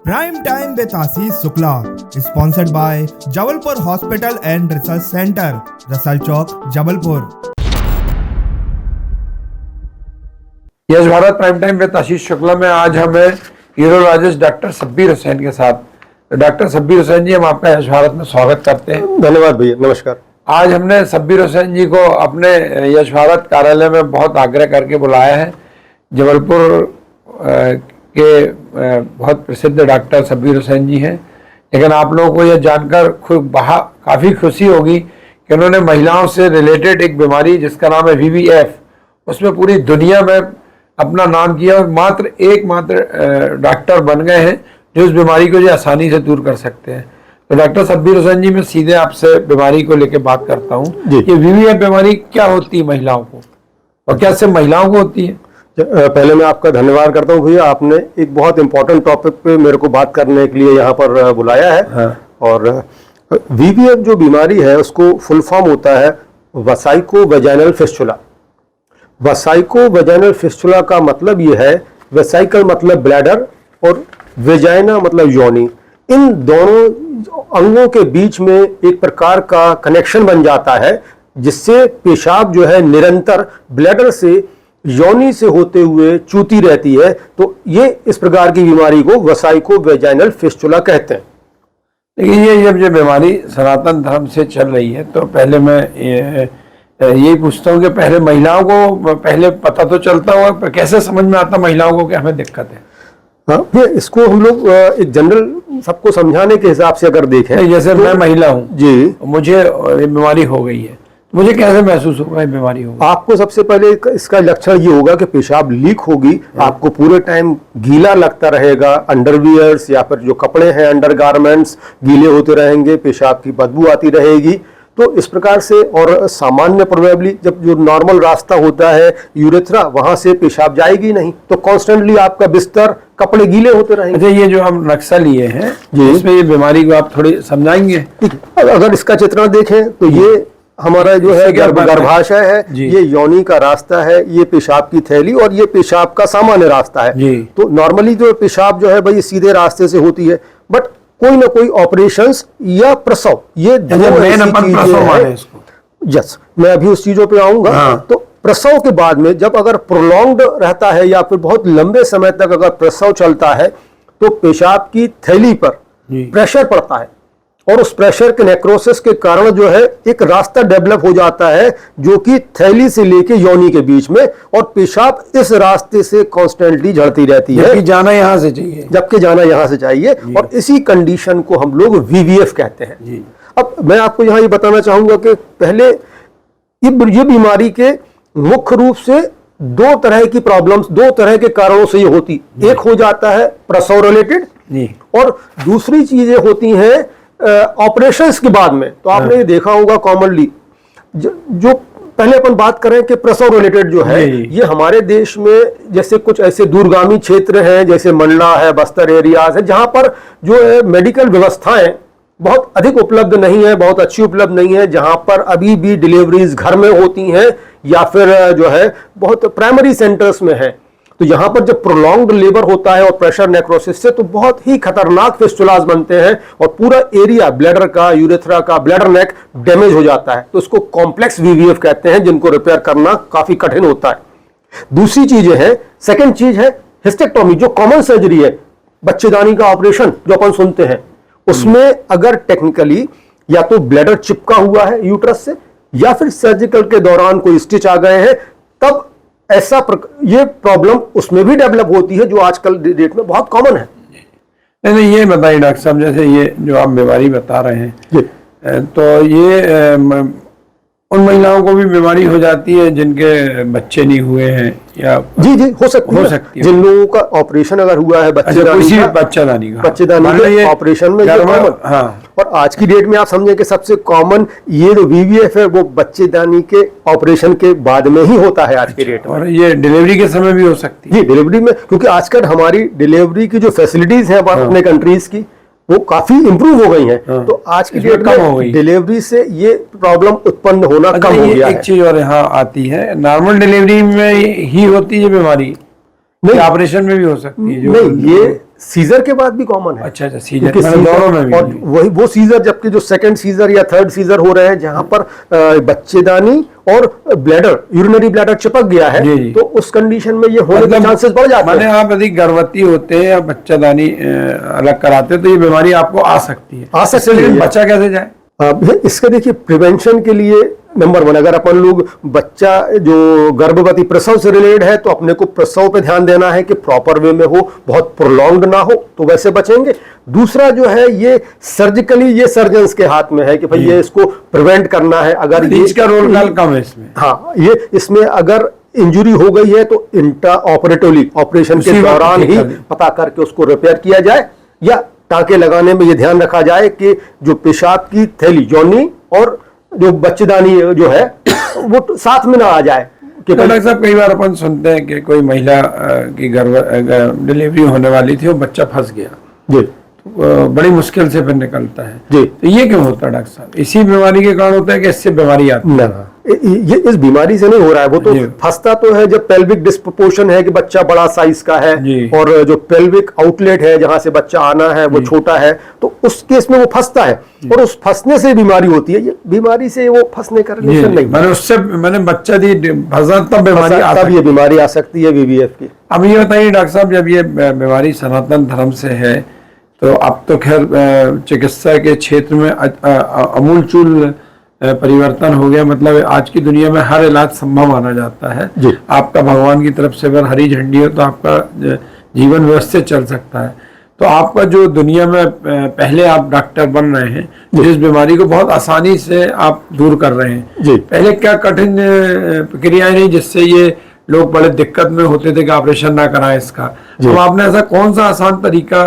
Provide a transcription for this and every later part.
Prime Time with Ashish Shukla, sponsored by Jabalpur Hospital and Research Center, Rasal Chowk, Jabalpur. Yes Bharat prime time with Ashish Shukla में आज हमें urologist doctor Shabbir Hussain के साथ। Doctor Shabbir Hussain जी, हम आपका यश भारत में स्वागत करते हैं। धन्यवाद भैया, नमस्कार। आज हमने शब्बीर हुसैन जी को अपने यश भारत कार्यालय में बहुत आग्रह करके बुलाया है। जबलपुर के बहुत प्रसिद्ध डॉक्टर शब्बीर हुसैन जी हैं, लेकिन आप लोगों को यह जानकर काफ़ी खुशी होगी कि उन्होंने महिलाओं से रिलेटेड एक बीमारी जिसका नाम है VVF, उसमें पूरी दुनिया में अपना नाम किया और मात्र डॉक्टर बन गए हैं जो इस बीमारी को जो आसानी से दूर कर सकते हैं। तो डॉक्टर शब्बीर हुसैन जी, मैं सीधे आपसे बीमारी को लेकर बात करता हूँ। ये VVF बीमारी क्या होती है महिलाओं को, और क्या सिर्फ महिलाओं को होती है? पहले मैं आपका धन्यवाद करता हूँ भैया, आपने एक बहुत इंपॉर्टेंट टॉपिक पे मेरे को बात करने के लिए यहाँ पर बुलाया है। हाँ। और VVF जो बीमारी है उसको फुल फॉर्म होता है वेसाइको वेजाइनल फिस्टुला। वेसाइको वेजाइनल फिस्टुला का मतलब ये है, वेसाइकल मतलब ब्लैडर और वेजाइना मतलब योनि। इन दोनों अंगों के बीच में एक प्रकार का कनेक्शन बन जाता है जिससे पेशाब जो है निरंतर ब्लैडर से योनि से होते हुए चूती रहती है। तो ये इस प्रकार की बीमारी को वेसाइको वेजाइनल फिस्टुला कहते हैं। लेकिन ये जब बीमारी सनातन धर्म से चल रही है तो पहले मैं यही पूछता हूँ कि पहले महिलाओं को पहले पता तो चलता होगा, कैसे समझ में आता महिलाओं को कि हमें दिक्कत है? हाँ, इसको हम लोग एक जनरल सबको समझाने के हिसाब से अगर देखें, जैसे मैं महिला हूँ जी, मुझे ये बीमारी हो गई है, मुझे कैसे महसूस होगा ये बीमारी होगी? आपको सबसे पहले इसका लक्षण ये होगा कि पेशाब लीक होगी, आपको पूरे टाइम गीला लगता रहेगा, अंडरवियर्स या फिर जो कपड़े हैं अंडरगारमेंट्स गीले होते रहेंगे, पेशाब की बदबू आती रहेगी। तो इस प्रकार से, और सामान्य प्रोबेबली जब जो नॉर्मल रास्ता होता है यूरेथ्रा, वहां से पेशाब जाएगी नहीं, तो कॉन्स्टेंटली आपका बिस्तर कपड़े गीले होते रहेंगे। अच्छा, ये जो हम नक्शा लिए हैं इसमें ये बीमारी को आप थोड़ी समझाएंगे? अगर इसका चित्रण देखें तो ये हमारा जो है गर्भाशय है, ये योनि का रास्ता है, ये पेशाब की थैली और ये पेशाब का सामान्य रास्ता है। तो नॉर्मली जो पेशाब जो है भाई सीधे रास्ते से होती है, बट कोई ना कोई ऑपरेशंस या प्रसव, ये दो ऐसी चीजें हैं। यस, मैं अभी उस चीजों पे आऊंगा। तो प्रसव के बाद में जब अगर प्रोलॉन्ग्ड रहता है या फिर बहुत लंबे समय तक अगर प्रसव चलता है तो पेशाब की थैली पर प्रेशर पड़ता है और उस प्रेशर के नेक्रोसिस के कारण जो है एक रास्ता डेवलप हो जाता है जो कि थैली से लेके योनि के बीच में, और पेशाब इस रास्ते से कॉन्स्टेंटली झड़ती रहती है, जबकि जाना यहाँ से चाहिए। और इसी कंडीशन को हम लोग VVF कहते हैं। अब मैं आपको यहाँ ये बताना चाहूंगा कि पहले ये बीमारी के मुख्य रूप से दो तरह की प्रॉब्लम्स, दो तरह के कारणों से ये होती। एक हो जाता है प्रसव रिलेटेड और दूसरी चीजें होती हैं ऑपरेशंस के बाद में। तो आपने ये देखा होगा कॉमनली जो पहले अपन बात करें कि प्रसव रिलेटेड जो है, ये हमारे देश में जैसे कुछ ऐसे दूरगामी क्षेत्र हैं जैसे मंडला है, बस्तर एरियाज है, जहां पर जो है मेडिकल व्यवस्थाएं बहुत अधिक उपलब्ध नहीं है, बहुत अच्छी उपलब्ध नहीं है, जहां पर अभी भी डिलीवरीज घर में होती हैं या फिर जो है बहुत प्राइमरी सेंटर्स में है। तो यहाँ पर जब प्रोलॉन्ग्ड लेबर होता है और प्रेशर नेक्रोसिस से तो बहुत ही खतरनाक फिस्टुलास बनते हैं और पूरा एरिया ब्लैडर का, यूरेथ्रा का, ब्लैडर नेक डैमेज हो जाता है। तो इसको कॉम्प्लेक्स VVF कहते हैं, जिनको रिपेयर करना काफी कठिन होता है। दूसरी चीजें हैं, सेकंड चीज है हिस्टेक्टोमी, जो कॉमन सर्जरी है, बच्चेदानी का ऑपरेशन जो अपन सुनते हैं, उसमें अगर टेक्निकली या तो ब्लैडर चिपका हुआ है यूट्रस से या फिर सर्जिकल के दौरान कोई स्टिच आ गए हैं, तब ये प्रॉब्लम उसमें भी डेवलप होती है, जो आजकल डेट में बहुत कॉमन है। नहीं, ये बताइए डॉक्टर साहब, जैसे ये जो आप बीमारी बता रहे हैं तो ये उन महिलाओं को भी बीमारी हो जाती है जिनके बच्चे नहीं हुए हैं या? जी, हो सकती है। जिन लोगों का ऑपरेशन अगर हुआ है बच्चेदानी का ऑपरेशन में, हाँ। और आज की डेट में आप समझें कि सबसे कॉमन ये जो VVF है वो बच्चेदानी के ऑपरेशन के बाद में ही होता है आज की डेट में। और ये डिलीवरी के समय भी हो सकती है? जी, डिलीवरी में, क्योंकि आजकल हमारी डिलीवरी की जो फैसिलिटीज है अपने कंट्रीज की वो काफी इंप्रूव हो गई हैं। तो आज की डेट में डिलीवरी से ये प्रॉब्लम उत्पन्न होना कम हो गया है। एक चीज और यहाँ आती है, नॉर्मल डिलीवरी में ही होती है बीमारी, नहीं ऑपरेशन में भी हो सकती है? नहीं, ये सीजर के बाद भी कॉमन है। अच्छा, सीजर क्योंकि मतलब दोनों में भी। और वही वो सीजर, जबकि जो सेकंड सीजर या थर्ड सीजर हो रहे हैं जहां पर बच्चेदानी और ब्लैडर, यूरिनरी ब्लैडर चिपक गया है, जी, जी। तो उस कंडीशन में ये होने के चांसेस बढ़ जाते माने हैं। आप यदि गर्भवती होते हैं या बच्चादानी अलग कराते हैं तो ये बीमारी आपको आ सकती है। आ सकती है। लेकिन बच्चा कैसे जाए? इसका देखिए प्रिवेंशन के लिए नंबर 1, अगर अपन लोग बच्चा जो गर्भवती प्रसव से रिलेटेड है तो अपने को प्रसव पे ध्यान देना है कि प्रॉपर वे में हो, बहुत प्रोलॉन्ग्ड ना हो, तो वैसे बचेंगे। दूसरा जो है ये सर्जिकली, ये सर्जन्स के हाथ में है कि भाई ये इसको प्रिवेंट करना है। अगर ये इसका रोल कम है इसमें। हाँ, ये इसमें अगर इंजुरी हो गई है तो इंट्रा ऑपरेटिवली ऑपरेशन के दौरान ही पता करके उसको रिपेयर किया जाए, या टाँके लगाने में ये ध्यान रखा जाए कि जो पेशाब की थैली, योनि और जो बच्चेदानी जो है वो साथ में ना आ जाए। तो डॉक्टर साहब, कई बार अपन सुनते हैं कि कोई महिला की डिलीवरी होने वाली थी और बच्चा फंस गया जी, तो बड़ी मुश्किल से फिर निकलता है जी। तो ये क्यों होता है डॉक्टर साहब? इसी बीमारी के कारण होता है कि इससे बीमारी आती है? ना, ये इस बीमारी से नहीं हो रहा है। वो तो फंसता तो है जब पेल्विक डिस्प्रोपोर्शन है कि बच्चा बड़ा साइज का है और जो पेल्विक आउटलेट है जहां से बच्चा आना है वो छोटा है, तो उस केस में वो फंसता है और उस फंसने से बीमारी होती है। ये बीमारी से वो फंसने का रिलेशन नहीं, मैंने उससे बच्चा दी फंसा तब बीमारी तब ये बीमारी आ सकती है वीवीएफ की। अब ये बताइए डॉक्टर साहब, जब ये बीमारी सनातन धर्म से है तो अब तो खैर चिकित्सा के क्षेत्र में अमूलचूल परिवर्तन हो गया। मतलब आज की दुनिया में हर इलाज संभव माना जाता है। आपका भगवान की तरफ से अगर हरी झंडी हो तो आपका जीवन व्यवस्थित चल सकता है। तो आपका जो दुनिया में पहले आप डॉक्टर बन रहे हैं, जिस बीमारी को बहुत आसानी से आप दूर कर रहे हैं, पहले क्या कठिन प्रक्रियाएं नहीं जिससे ये लोग बड़े दिक्कत में होते थे कि ऑपरेशन ना कराएं इसका, तो आपने ऐसा कौन सा आसान तरीका,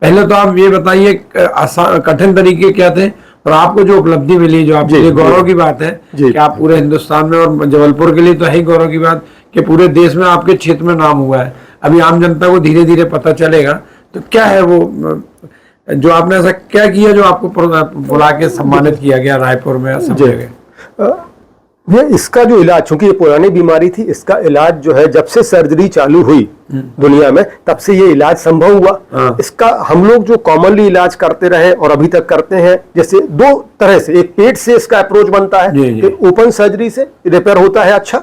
पहले तो आप ये बताइए कठिन तरीके क्या थे और आपको जो उपलब्धि मिली, जो आपके लिए गौरव की बात है कि आप पूरे हिंदुस्तान में और जबलपुर के लिए तो है ही गौरव की बात कि पूरे देश में आपके क्षेत्र में नाम हुआ है। अभी आम जनता को धीरे धीरे पता चलेगा, तो क्या है वो जो आपने ऐसा क्या किया जो आपको बुला के सम्मानित किया गया रायपुर में, सब जगह? ये इसका जो इलाज, चूंकि ये पुरानी बीमारी थी, इसका इलाज जो है जब से सर्जरी चालू हुई दुनिया में तब से ये इलाज संभव हुआ। इसका हम लोग जो कॉमनली इलाज करते रहे और अभी तक करते हैं, जैसे दो तरह से, एक पेट से इसका अप्रोच बनता है कि ओपन सर्जरी से रिपेयर होता है। अच्छा,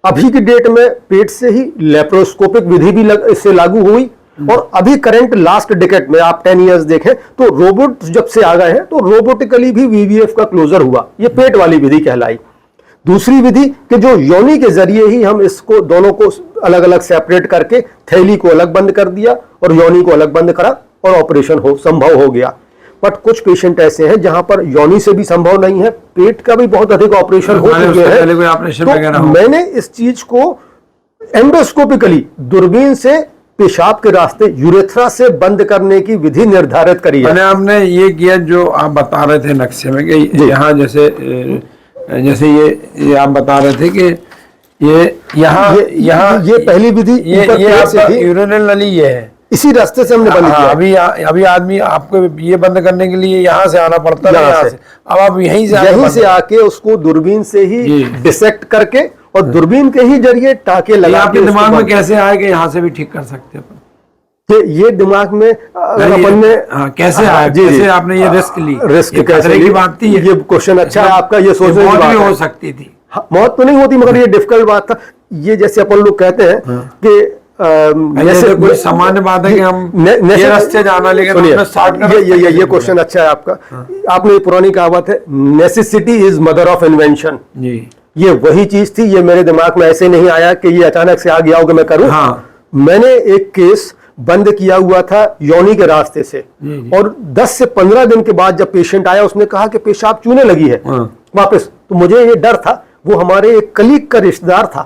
अभी की डेट में पेट से ही लेप्रोस्कोपिक विधि भी इससे लागू हुई, और अभी करंट लास्ट डिकेड में आप 10 इयर्स देखें तो रोबोट जब से आ गए हैं तो रोबोटिकली भी वीवीएफ का क्लोजर हुआ। ये पेट वाली विधि कहलाई। दूसरी विधि कि जो योनि के जरिए ही हम इसको दोनों को अलग अलग सेपरेट करके थैली को अलग बंद कर दिया और योनि को अलग बंद करा और ऑपरेशन संभव हो गया। बट कुछ पेशेंट ऐसे हैं जहां पर योनि से भी संभव नहीं है, पेट का भी बहुत अधिक ऑपरेशन हो चुके हैं। तो मैंने इस चीज को एंडोस्कोपिकली दूरबीन से पेशाब के रास्ते यूरेथ्रा से बंद करने की विधि निर्धारित करी है। आपने ये किया जो आप बता रहे थे नक्शे में कि यहाँ जैसे ये आप बता रहे थे कि ये पहली विधि, ये आपका यूरिनल नली ये है, इसी रास्ते से हमने बंद किया। अभी आदमी आपको ये बंद करने के लिए यहाँ से आना पड़ता है, यहाँ से अब आप यहीं से आके उसको दूरबीन से ही डिसेक्ट करके और दूरबीन के ही जरिए टाँके लगा। आपके दिमाग में कैसे आया कि यहाँ से भी ठीक कर सकते हैं? ये दिमाग में अपन ने कैसे आया, कैसे आपने ये रिस्क कैसे की बात थी? ये क्वेश्चन अच्छा है आपका। ये सोचने की बात हो सकती थी, मौत तो नहीं होती, मगर ये डिफिकल्ट बात था। ये जैसे अपन लोग कहते हैं कि जैसे कोई सामान्य बात है कि हम ये रास्ते जाना, लेकिन ये क्वेश्चन अच्छा है आपका। आपने ये पुरानी कहावत है, necessity is mother of invention. ये वही चीज थी। ये मेरे दिमाग में ऐसे नहीं आया कि ये अचानक से आ गया हो कि मैं करूं। मैंने एक केस बंद किया हुआ था योनि के रास्ते से, और 10 से 15 दिन के बाद जब पेशेंट आया उसने कहा कि पेशाब चूने लगी है वापस। तो मुझे ये डर था, वो हमारे एक कलीग का रिश्तेदार था,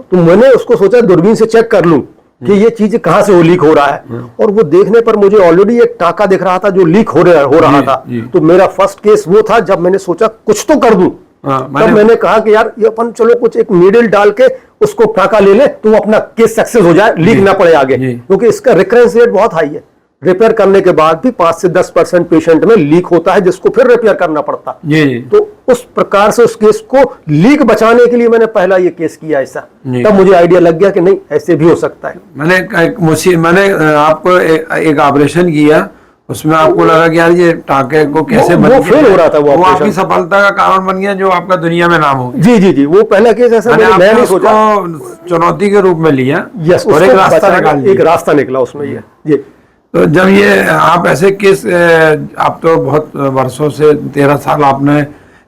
तो मैंने उसको सोचा दूरबीन से चेक कर लूं कि ये चीज कहां से वो लीक हो रहा है। और वो देखने पर मुझे ऑलरेडी एक टाँका दिख रहा था जो लीक हो रहा था। तो मेरा फर्स्ट केस वो था जब मैंने सोचा कुछ तो कर दूं। तब मैंने कहा कि यार ये अपन चलो कुछ एक नीडल डाल के उसको टाँका ले ले तो वो अपना केस सक्सेस हो जाए, लीक ना पड़े आगे, क्योंकि इसका रिकरेंस रेट बहुत हाई है। रिपेयर करने के बाद भी 5 से 10% पेशेंट में लीक होता है, जिसको फिर रिपेयर करना पड़ता है। जी जी। तो उस प्रकार से उस केस को लीक बचाने के लिए मैंने पहला ये केस किया ऐसा, तब मुझे आइडिया लग गया कि नहीं ऐसे भी हो सकता है। मैंने आपको एक ऑपरेशन किया, उसमें आपको लगा कि यार ये टाँके को कैसे वो फेल हो रहा था, वो आपकी सफलता का कारण बन गया, जो आपका दुनिया में नाम हो गया। जी जी जी, वो पहला केस ऐसा मैंने नहीं सोचा, चुनौती के रूप में लिया। यस, और एक रास्ता निकला उसमें ये। जी। तो जब ये आप ऐसे केस, आप तो बहुत वर्षों से 13 साल आपने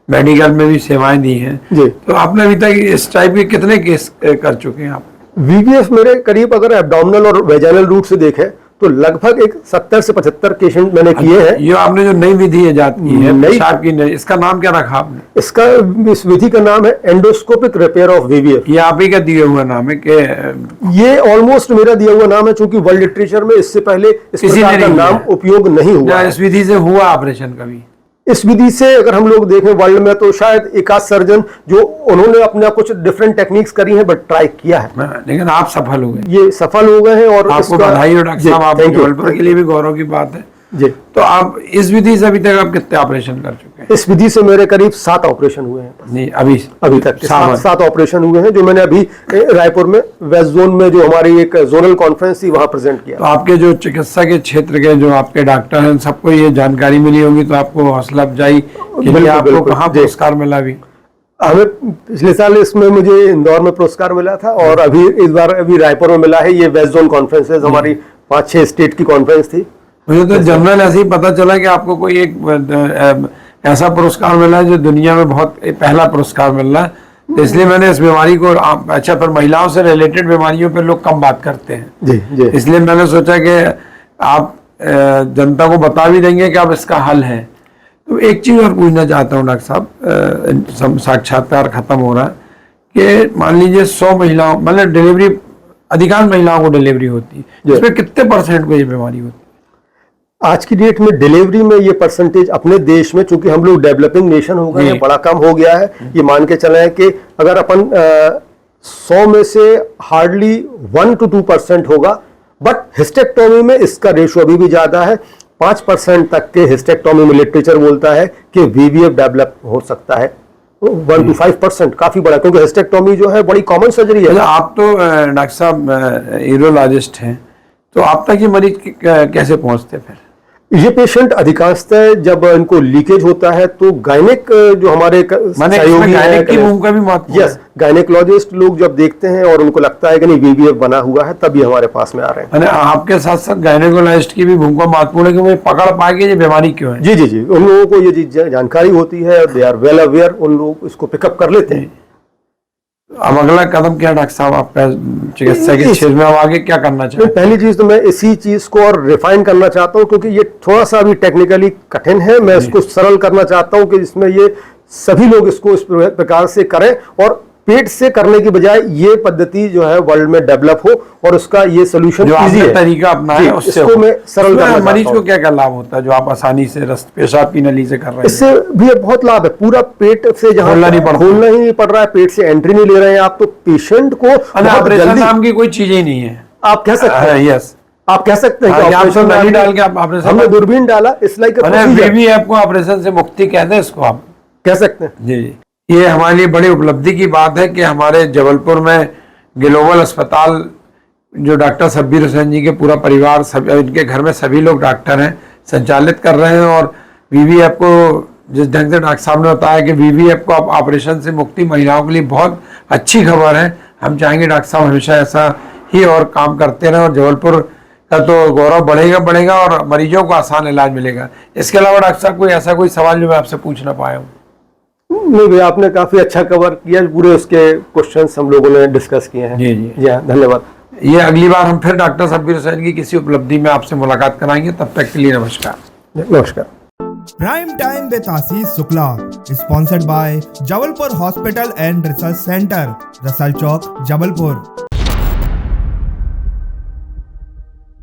मेडिकल में भी सेवाएं दी हैं, तो आपने अभी तक इस टाइप के कितने केस कर चुके हैं आप? वीवीएफ मेरे करीब, अगर एब्डोमिनल और वेजाइनल रूट से देखें तो लगभग एक 70 से 75 पेशेंट मैंने किए हैं। ये आपने जो नई विधि इजाद की है पेशाब की, इसका नाम क्या रखा आपने? इस विधि का नाम है एंडोस्कोपिक रिपेयर ऑफ वीवीएफ। ये आप ही का दिया हुआ नाम है कि? ये ऑलमोस्ट मेरा दिया हुआ नाम है, क्योंकि वर्ल्ड लिटरेचर में इससे पहले इस प्रकार का नाम उपयोग नहीं हुआ। इस विधि से हुआ ऑपरेशन कभी? इस विधि से अगर हम लोग देखें वर्ल्ड में तो शायद एक आध सर्जन जो उन्होंने अपना कुछ डिफरेंट टेक्निक्स करी हैं, बट ट्राई किया है, लेकिन आप सफल हो गए। ये सफल हो गए हैं और आपको बधाई हो डॉक्टर साहब, आप जबलपुर के लिए भी गौरव की बात है जी। तो आप इस विधि से अभी तक आप कितने ऑपरेशन कर चुके हैं? इस विधि से मेरे करीब 7 ऑपरेशन हुए हैं। नहीं, अभी तक 7 ऑपरेशन हुए हैं, जो मैंने अभी रायपुर में वेस्ट जोन में जो हमारी एक जोनल कॉन्फ्रेंस थी वहां प्रेजेंट किया। तो आपके जो चिकित्सा के क्षेत्र के जो आपके डॉक्टर हैं, सबको ये जानकारी मिली होगी, तो आपको हौसला अफजाई के लिए आपको कहाँ पुरस्कार मिला? भी हमें पिछले साल इसमें मुझे इंदौर में पुरस्कार मिला था, और अभी इस बार अभी रायपुर में मिला है। ये वेस्ट जोन कॉन्फ्रेंसेज हमारी 5-6 स्टेट की कॉन्फ्रेंस थी। मुझे तो जनरल ऐसे ही पता चला कि आपको कोई एक ऐसा पुरस्कार मिला है जो दुनिया में बहुत पहला पुरस्कार मिल रहा है, तो इसलिए मैंने इस बीमारी को अच्छा, पर महिलाओं से रिलेटेड बीमारियों पर लोग कम बात करते हैं जी जी, इसलिए मैंने सोचा कि आप जनता को बता भी देंगे कि अब इसका हल है। तो एक चीज़ और पूछना चाहता हूँ डॉक्टर साहब, साक्षात्कार खत्म हो रहा है, कि मान लीजिए 100 महिलाओं, मतलब डिलीवरी, अधिकांश महिलाओं को डिलीवरी होती है, इसमें कितने % को ये बीमारी होती है? आज की डेट में डिलीवरी में ये परसेंटेज अपने देश में, चूंकि हम लोग डेवलपिंग नेशन हो गए हैं, बड़ा कम हो गया है। ये मान के चले कि अगर अपन 100 में से हार्डली 1 to 2% होगा, बट हिस्टेक्टोमी में इसका रेशो अभी भी ज्यादा है। 5% तक के हिस्टेक्टोमी में लिटरेचर बोलता है कि वीवीएफ डेवलप हो सकता है। 1 to 5% काफी बड़ा, क्योंकि हिस्टेक्टोमी जो है बड़ी कॉमन सर्जरी है। आप तो डॉक्टर साहब यूरोलॉजिस्ट हैं, तो आप तक ये मरीज कैसे पहुंचते? फिर ये पेशेंट अधिकांशतः जब इनको लीकेज होता है तो गायनेक जो हमारे सहयोगी हैं, की भूमिका भी महत्वपूर्ण है। गायनेकोलॉजिस्ट लोग जब देखते हैं और उनको लगता है कि नहीं वीवीएफ बना हुआ है, तब ये हमारे पास में आ रहे हैं। आपके साथ साथ गायनेकोलॉजिस्ट की भी भूमिका महत्वपूर्ण है कि वो पकड़ पाए कि ये बीमारी क्यों है। जी जी जी, उन लोगों को ये चीज जानकारी होती है, दे आर वेल अवेयर, उन लोग इसको पिकअप कर लेते हैं। अब अगला कदम क्या डॉक्टर साहब आपका चिकित्सा के क्षेत्र में? अब आगे क्या करना चाहिए? पहली चीज तो मैं इसी चीज को और रिफाइन करना चाहता हूं, क्योंकि ये थोड़ा सा अभी टेक्निकली कठिन है। मैं इसको सरल करना चाहता हूं कि इसमें ये सभी लोग इसको इस प्रकार से करें, और पेट से करने की बजाय ये पद्धति जो है वर्ल्ड में डेवलप हो, और उसका ये सोल्यूशन इजी है, तरीका अपनाएं, उससे मैं सरल करना। मरीज को क्या क्या लाभ होता है जो आप आसानी से पेशाब की नली से कर रहे हैं? इससे भी बहुत लाभ है। पूरा पेट से जहाँ खोलना ही नहीं पड़ रहा है, पेट से एंट्री नहीं ले रहे हैं आप, तो पेशेंट को ऑपरेशन नाम की कोई चीज ही नहीं है, आप कह सकते हैं। यस, आप कह सकते हैं कि डाल के आप ऑपरेशन, हमने दूरबीन डाला, इस लाइक वीवीएफ को ऑपरेशन से मुक्ति कहते हैं, इसको आप कह सकते हैं। जी, ये हमारे लिए बड़ी उपलब्धि की बात है कि हमारे जबलपुर में ग्लोबल अस्पताल, जो डॉक्टर शब्बीर हुसैन जी के पूरा परिवार, सब इनके घर में सभी लोग डॉक्टर हैं, संचालित कर रहे हैं। और वीवीएफ को जिस ढंग से डॉक्टर साहब ने बताया कि वीवीएफ को आप ऑपरेशन से मुक्ति महिलाओं के लिए बहुत अच्छी खबर है। हम चाहेंगे डॉक्टर साहब हमेशा ऐसा ही और काम करते रहें, और जबलपुर का तो गौरव बढ़ेगा और मरीजों को आसान इलाज मिलेगा। इसके अलावा डॉक्टर साहब कोई ऐसा कोई सवाल जो मैं आपसे पूछ ना पाया हूँ? नहीं भैया, आपने काफी अच्छा कवर किया, पूरे उसके क्वेश्चंस हम लोगों ने डिस्कस किए हैं। जी जी जी हाँ, धन्यवाद। ये अगली बार हम फिर डॉक्टर शब्बीर हुसैन की किसी उपलब्धि में आपसे मुलाकात कराएंगे, तब तक के लिए नमस्कार। नमस्कार। Prime time with Ashish Shukla, sponsored by Jabalpur hospital and research centre, Russell Chowk, Jabalpur.